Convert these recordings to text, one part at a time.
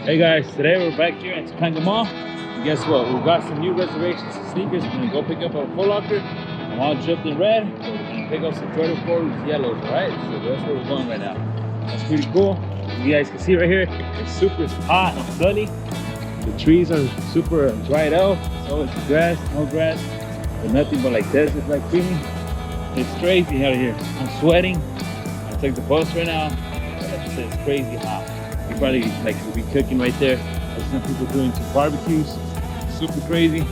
Hey guys, today we're back here at Topanga Mall. And guess what? We've got some new reservations of sneakers. We're gonna go pick up our Foot Locker. I'm all dripped in red. So we're gonna pick up some Jordan 4s yellows, alright? So that's where we're going right now. That's pretty cool. You guys can see right here, it's super hot and sunny. The trees are super dried out. So it's grass, no grass, but nothing but like desert like feeling. It's crazy out here. I'm sweating. I took the bus right now. It's crazy hot. You probably like will be cooking right there. There's some people doing some barbecues. Super crazy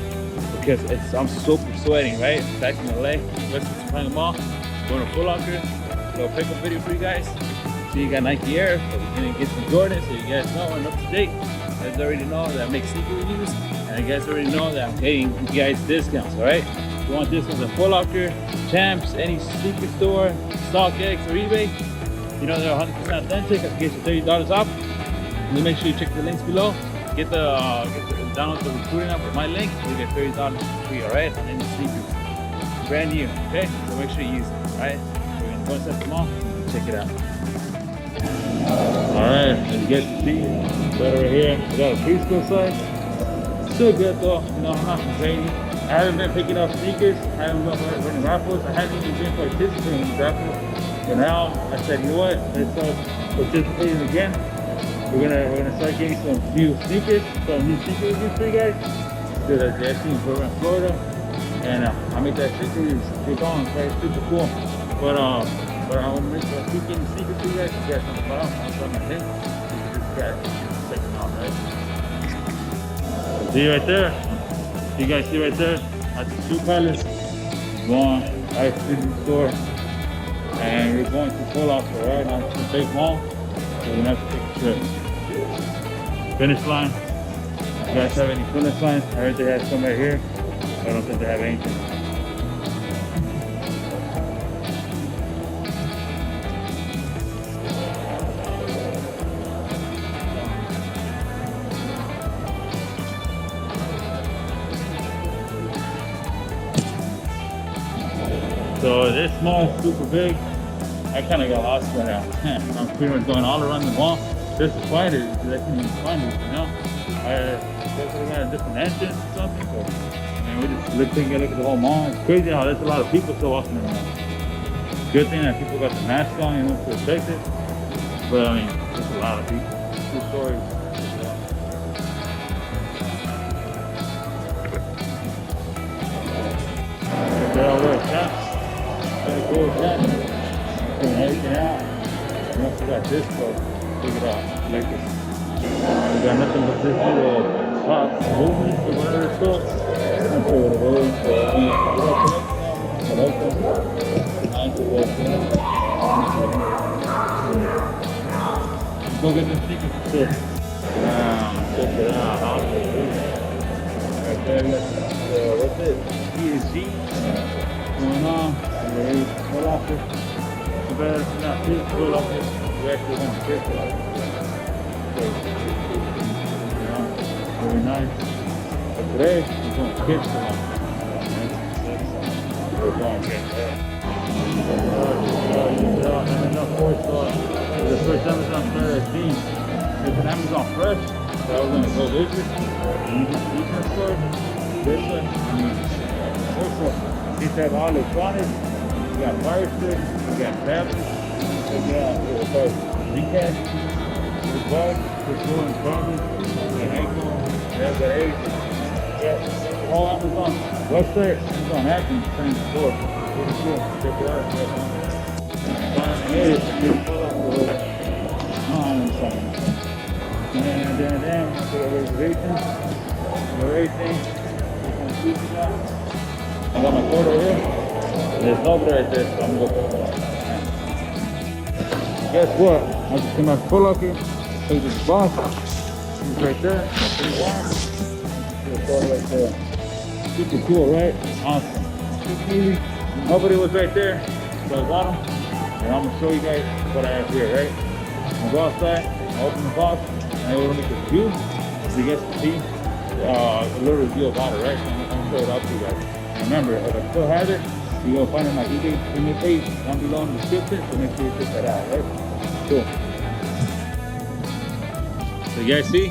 because I'm super sweating, right? Back in LA, West Topanga Mall, going to Foot Locker. Little pickup video for you guys. So you got Nike Air, so we're gonna get some Jordans so you guys know I'm up to date. You guys already know that I make sneaker reviews, and you guys already know that I'm getting you guys discounts, alright? If you want discounts at Foot Locker, Champs, any sneaker store, StockX or eBay, you know they're 100% authentic. I can get you $30 off. And make sure you check the links below. Get the download the recruiting app with my link. You get $30 free, alright? On any sneakers, brand new. Okay, so make sure you use it. Alright, we're gonna go inside the mall and check it out. Alright, as you guys can see, right over here, we got a preschool side. Still good though, you know, I'm not complaining. I haven't been picking up sneakers. I haven't been running raffles. I haven't even been participating in raffles. But now I said, you know what? Let's start participating again. We're gonna start getting some new sneakers, some new sneaker reviews for you guys. Do the SC in Florida, and I make that sneaker reviews keep on. It's super cool. But I'm gonna make keep getting sneakers for you guys. You guys on the bottom, on my head. This guy checking out, right? See right there. You guys see right there at the Shoe Palace. Going ice cream store, and we're going to Foot Locker, right? Now it's a big mall. So we're gonna have to take a trip. Finish line. You guys have any finish lines? I heard they have some right here. I don't think they have anything. So this mall is super big. I kind of got lost right now. I'm pretty much going all around the mall just to find it because I couldn't even find it, you know? I guess we got a different entrance or something, but man, we just taking a look at the whole mall. It's crazy how there's a lot of people still walking around. Good thing that people got the mask on, you know, to protect it. But I mean, there's a lot of people. Two stories. They're all wearing caps. Pretty cool caps. Putting everything out. We also got this though. Check it out. Like this. We got nothing but this little top movement or whatever it's called. I'm not sure what it is. So I like them. Nice to walk in. Go get them sneakers for sure. Check it out. Right there, what's this? PSG. Going on. Foot Locker. Better not too full of it. We actually want to get it. Very nice. But today, we're going to kids for lunch. We're going to get that. Amazon 4-star. The first Amazon store I've seen. It's an Amazon Fresh. So I was going to go visit. Decent store. This one. Also, these have all electronics. We got fire sticks, we got tablets, we got Zcash, the bug, the store and farmers, the ankle, we have got everything. Yeah, all Amazon website, Amazon app, and same store. Pretty cool. Check it out. And then, I put a reservation for everything. I got my photo here. There's nobody right there, so I'm gonna go put it on. Guess what? I just came out of Foot Locker, took this box. He's right there. Right there. Super cool, right? Awesome. Super easy. Nobody was right there, so I got him. And I'm gonna show you guys what I have here, right? I'm gonna go outside, I'll open the box, and I'm gonna make a review so you guys can see a little review about it, right? So I'm gonna show it out to you guys. And remember, if I still have it, you're going to find it on my eBay page down below in the description, so make sure you check that out, right? Cool. So you guys see,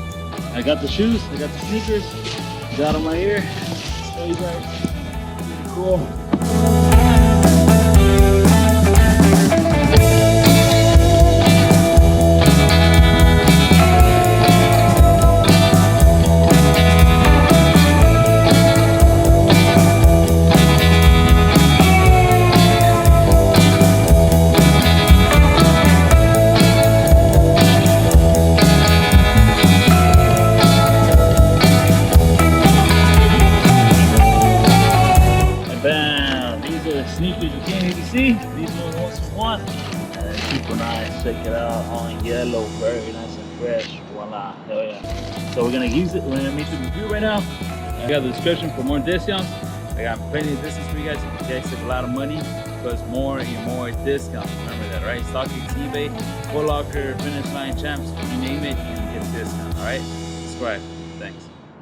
I got the shoes, I got the sneakers, got them right here. Show you guys. Pretty cool. Sneakers you can't even see. These are the ones we want. Super nice. Check it out. All in yellow. Very nice and fresh. Voila. Hell yeah. So we're gonna use it. We're gonna make the review right now. I got the description for more discounts. I got plenty of discounts for you guys. If you guys save a lot of money, plus more and more discounts. Remember that, right? StockX, eBay, Foot Locker, Finish Line, Champs. You name it, you can get a discount. All right. Subscribe. Thanks.